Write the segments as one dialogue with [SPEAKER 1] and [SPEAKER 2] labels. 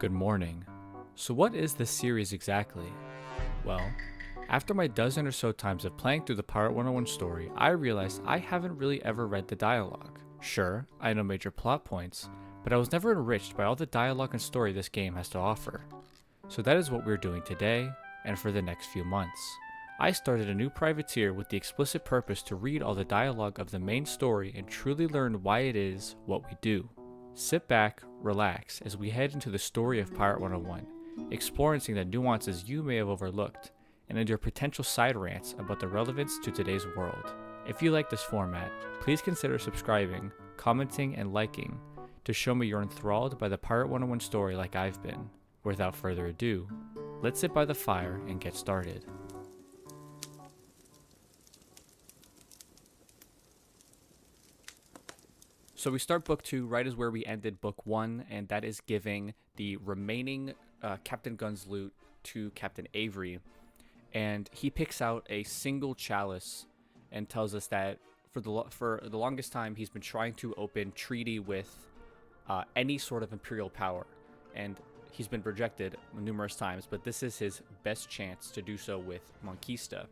[SPEAKER 1] Good morning. So what is this series exactly? Well, after my dozen or so times of playing through the Pirate101 story, I realized I haven't really ever read the dialogue. Sure, I know major plot points, but I was never enriched by all the dialogue and story this game has to offer. So that is what we're doing today, and for the next few months. I started a new privateer with the explicit purpose to read all the dialogue of the main story and truly learn why it is what we do. Sit back, relax, as we head into the story of Pirate101, experiencing the nuances you may have overlooked, and endure potential side rants about the relevance to today's world. If you like this format, please consider subscribing, commenting, and liking to show me you're enthralled by the Pirate101 story like I've been. Without further ado, let's sit by the fire and get started. So we start book 2 right as where we ended book 1, and that is giving the remaining Captain Gunn's loot to Captain Avery. And he picks out a single chalice and tells us that for the longest time he's been trying to open treaty with any sort of imperial power. And he's been rejected numerous times, but this is his best chance to do so with Monquista.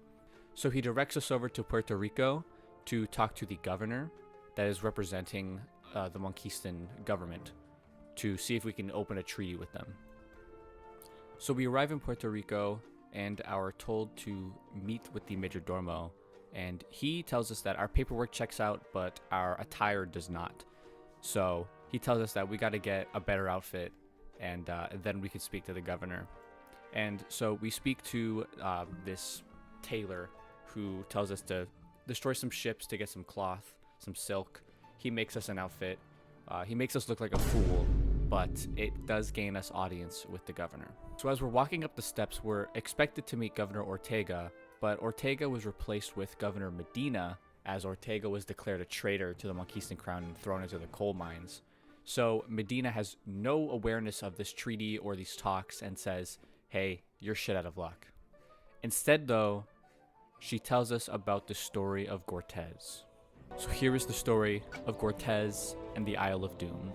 [SPEAKER 1] So he directs us over to Puerto Rico to talk to the governor that is representing the monquistan government to see if we can open a treaty with them. So we arrive in Puerto Rico and are told to meet with the Majordomo, and he tells us that our paperwork checks out, but our attire does not. So he tells us that we got to get a better outfit, and then we can speak to the governor. And so we speak to this tailor who tells us to destroy some ships to get some cloth, some silk. He makes us an outfit. He makes us look like a fool, but it does gain us audience with the governor. So as we're walking up the steps, we're expected to meet Governor Ortega, but Ortega was replaced with Governor Medina, as Ortega was declared a traitor to the Monquistan crown and thrown into the coal mines. So Medina has no awareness of this treaty or these talks and says, hey, you're shit out of luck. Instead, though, she tells us about the story of Gortez. So here is the story of Gortez and the Isle of Doom.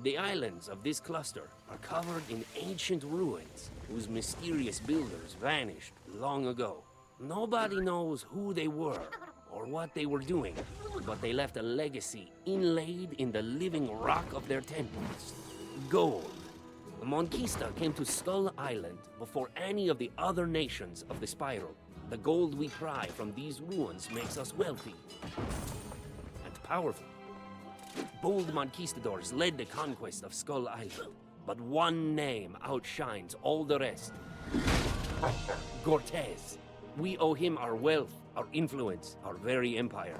[SPEAKER 2] The islands of this cluster are covered in ancient ruins whose mysterious builders vanished long ago. Nobody knows who they were or what they were doing, but they left a legacy inlaid in the living rock of their temples: gold. The Monquista came to Skull Island before any of the other nations of the Spiral. The gold we pry from these ruins makes us wealthy and powerful. Bold Monquistadors led the conquest of Skull Island, but one name outshines all the rest: Gortez. We owe him our wealth, our influence, our very empire.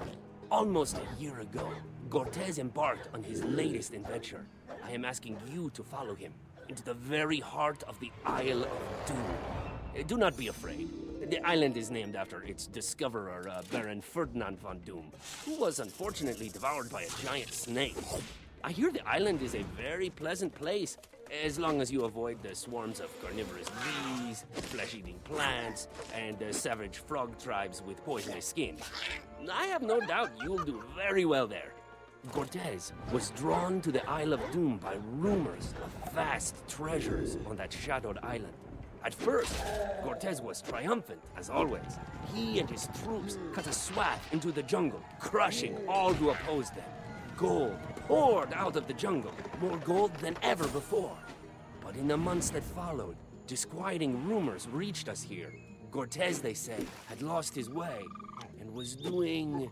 [SPEAKER 2] Almost a year ago, Gortez embarked on his latest adventure. I am asking you to follow him into the very heart of the Isle of Doom. Do not be afraid. The island is named after its discoverer, Baron Ferdinand von Doom, who was unfortunately devoured by a giant snake. I hear the island is a very pleasant place, as long as you avoid the swarms of carnivorous bees, flesh-eating plants, and the savage frog tribes with poisonous skin. I have no doubt you'll do very well there. Gortez was drawn to the Isle of Doom by rumors of vast treasures on that shadowed island. At first, Gortez was triumphant, as always. He and his troops cut a swath into the jungle, crushing all who opposed them. Gold poured out of the jungle, more gold than ever before. But in the months that followed, disquieting rumors reached us here. Gortez, they said, had lost his way and was doing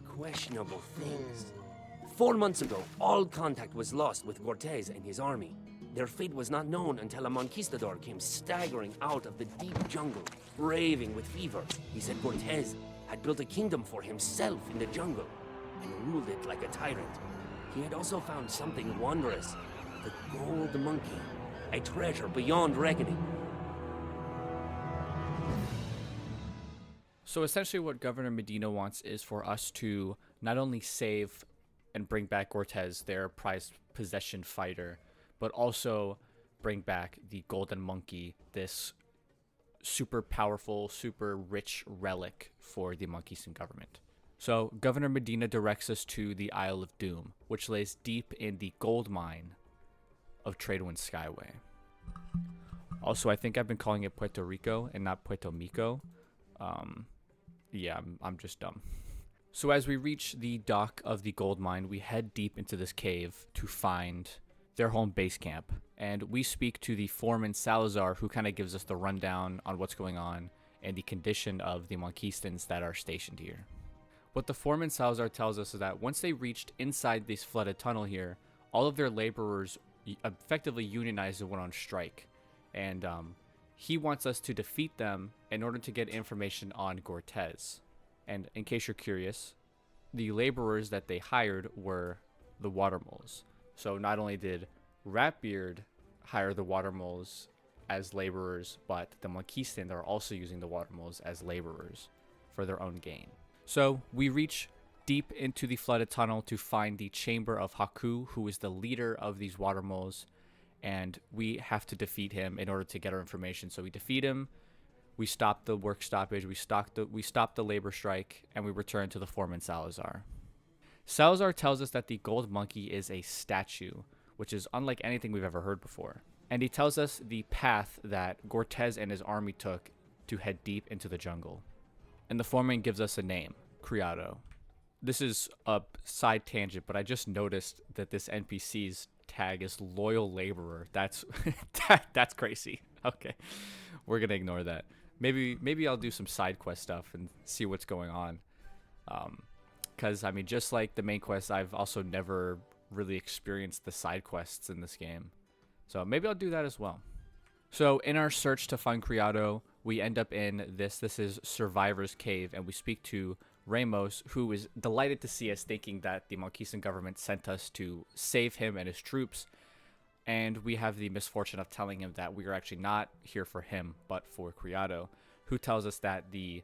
[SPEAKER 2] questionable things. 4 months ago, all contact was lost with Gortez and his army. Their fate was not known until a Monquistador came staggering out of the deep jungle, raving with fever. He said Gortez had built a kingdom for himself in the jungle and ruled it like a tyrant. He had also found something wondrous: the gold monkey, a treasure beyond reckoning.
[SPEAKER 1] So essentially what Governor Medina wants is for us to not only save and bring back Gortez, their prized possession fighter, but also bring back the golden monkey, this super powerful, super rich relic for the Monquistan government. So Governor Medina directs us to the Isle of Doom, which lays deep in the gold mine of Tradewind Skyway. Also, I think I've been calling it Puerto Rico and not Puerto Mico. Yeah, I'm just dumb. So as we reach the dock of the gold mine, we head deep into this cave to find their home base camp. And we speak to the foreman Salazar, who kind of gives us the rundown on what's going on and the condition of the Monquistans that are stationed here. What the foreman Salazar tells us is that once they reached inside this flooded tunnel here, all of their laborers effectively unionized and went on strike. And he wants us to defeat them in order to get information on Gortez. And in case you're curious, the laborers that they hired were the water moles. So not only did Ratbeard hire the water moles as laborers, but the Monquistan are also using the water moles as laborers for their own gain. So we reach deep into the flooded tunnel to find the chamber of Haku, who is the leader of these water moles, and we have to defeat him in order to get our information. So we defeat him, we stop the work stoppage, we stop the labor strike, and we return to the foreman Salazar. Salazar tells us that the gold monkey is a statue, which is unlike anything we've ever heard before. And he tells us the path that Gortez and his army took to head deep into the jungle. And the foreman gives us a name, Criado. This is a side tangent, but I just noticed that this NPC's tag is loyal laborer. That's that's crazy. Okay, we're gonna ignore that. Maybe I'll do some side quest stuff and see what's going on. Because I mean, just like the main quest, I've also never really experienced the side quests in this game. So maybe I'll do that as well. So in our search to find Criado, we end up in this is Survivor's Cave, and we speak to Ramos, who is delighted to see us, thinking that the Monquistan government sent us to save him and his troops. And we have the misfortune of telling him that we are actually not here for him, but for Criado, who tells us that the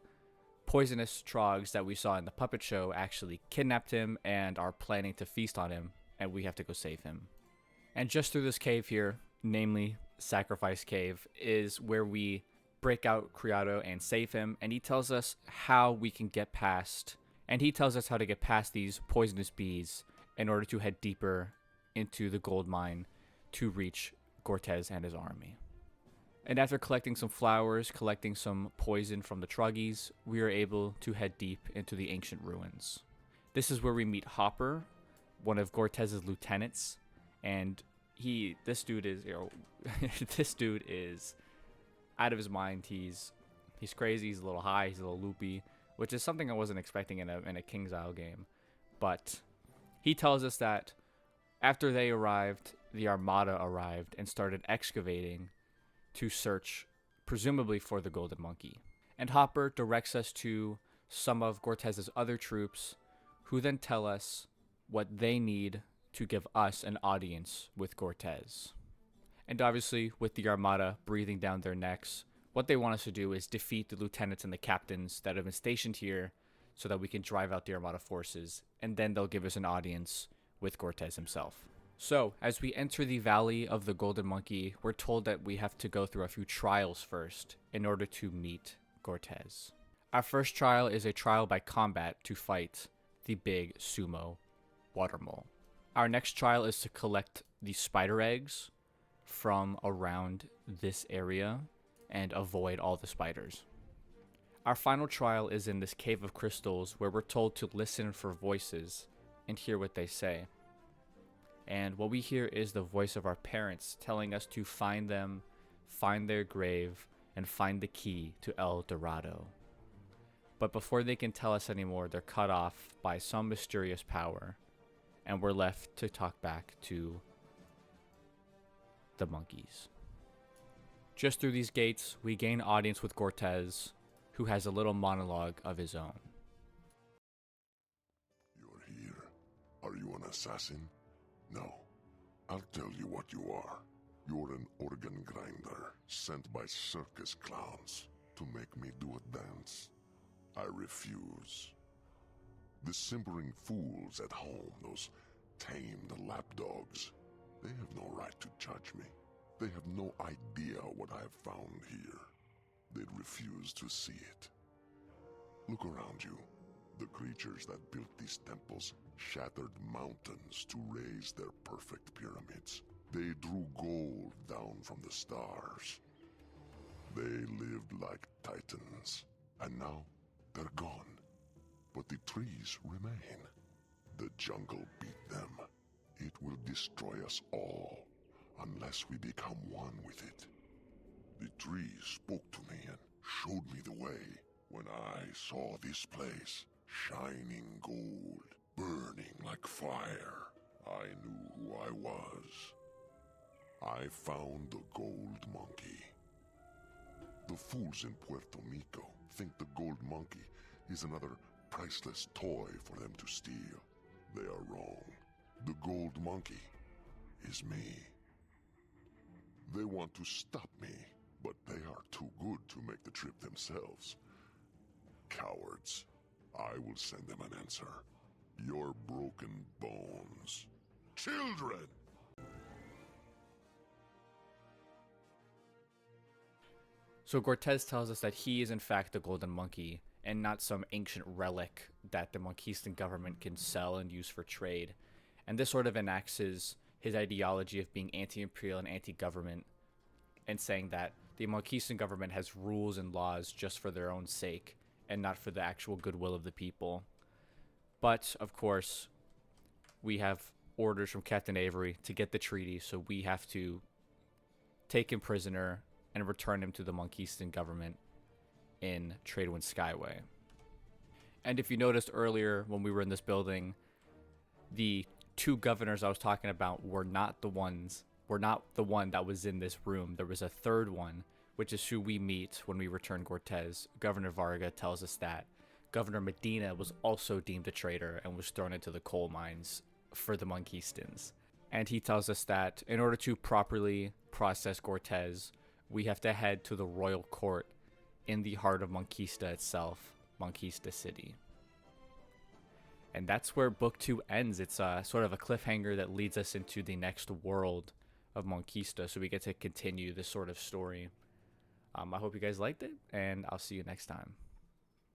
[SPEAKER 1] poisonous trogs that we saw in the puppet show actually kidnapped him and are planning to feast on him, and we have to go save him. And just through this cave here, namely Sacrifice Cave, is where we break out Criado and save him, and he tells us how we can get past, and he tells us how to get past these poisonous bees in order to head deeper into the gold mine to reach Gortez and his army. And after collecting some flowers, collecting some poison from the Truggies, we are able to head deep into the ancient ruins. This is where we meet Hopper, one of Gortez's lieutenants, and this dude is out of his mind. He's crazy, he's a little high, he's a little loopy, which is something I wasn't expecting in a KingsIsle game. But he tells us that after they arrived, the Armada arrived and started excavating to search, presumably for the Golden Monkey. And Hopper directs us to some of Gortez's other troops, who then tell us what they need to give us an audience with Gortez. And obviously, with the Armada breathing down their necks, what they want us to do is defeat the lieutenants and the captains that have been stationed here so that we can drive out the Armada forces, and then they'll give us an audience with Gortez himself. So, as we enter the Valley of the Golden Monkey, we're told that we have to go through a few trials first in order to meet Gortez. Our first trial is a trial by combat to fight the big sumo water mole. Our next trial is to collect the spider eggs from around this area and avoid all the spiders. Our final trial is in this cave of crystals, where we're told to listen for voices and hear what they say. And what we hear is the voice of our parents telling us to find them, find their grave, and find the key to El Dorado. But before they can tell us anymore, they're cut off by some mysterious power, and we're left to talk back to the monkeys. Just through these gates, we gain audience with Gortez, who has a little monologue of his own.
[SPEAKER 3] You're here. Are you an assassin? No. I'll tell you what you are. You're an organ grinder sent by circus clowns to make me do a dance. I refuse. The simpering fools at home, those tamed lapdogs, they have no right to judge me. They have no idea what I have found here. They'd refuse to see it. Look around you. The creatures that built these temples shattered mountains to raise their perfect pyramids. They drew gold down from the stars. They lived like titans, and now they're gone. But the trees remain. The jungle beat them. It will destroy us all, unless we become one with it. The trees spoke to me and showed me the way. When I saw this place, shining gold, burning like fire, I knew who I was. I found the gold monkey. The fools in Puerto Rico think the gold monkey is another priceless toy for them to steal. They are wrong. The gold monkey is me. They want to stop me, but they are too good to make the trip themselves. Cowards. I will send them an answer. Your broken bones. Children!
[SPEAKER 1] So Cortez tells us that he is in fact the golden monkey, and not some ancient relic that the monquistan government can sell and use for trade. And this sort of enacts his ideology of being anti-imperial and anti-government, and saying that the monquistan government has rules and laws just for their own sake, and not for the actual goodwill of the people. But, of course, we have orders from Captain Avery to get the treaty, so we have to take him prisoner and return him to the monquistan government in Tradewind Skyway. And if you noticed earlier when we were in this building, the two governors I was talking about were not the one that was in this room. There was a third one, which is who we meet when we return Cortez. Governor Varga tells us that Governor Medina was also deemed a traitor and was thrown into the coal mines for the Monquistans. And he tells us that in order to properly process Cortez, we have to head to the royal court in the heart of Monquista itself, Monquista City. And that's where book 2 ends. It's sort of a cliffhanger that leads us into the next world of Monquista, so we get to continue this sort of story. I hope you guys liked it, and I'll see you next time.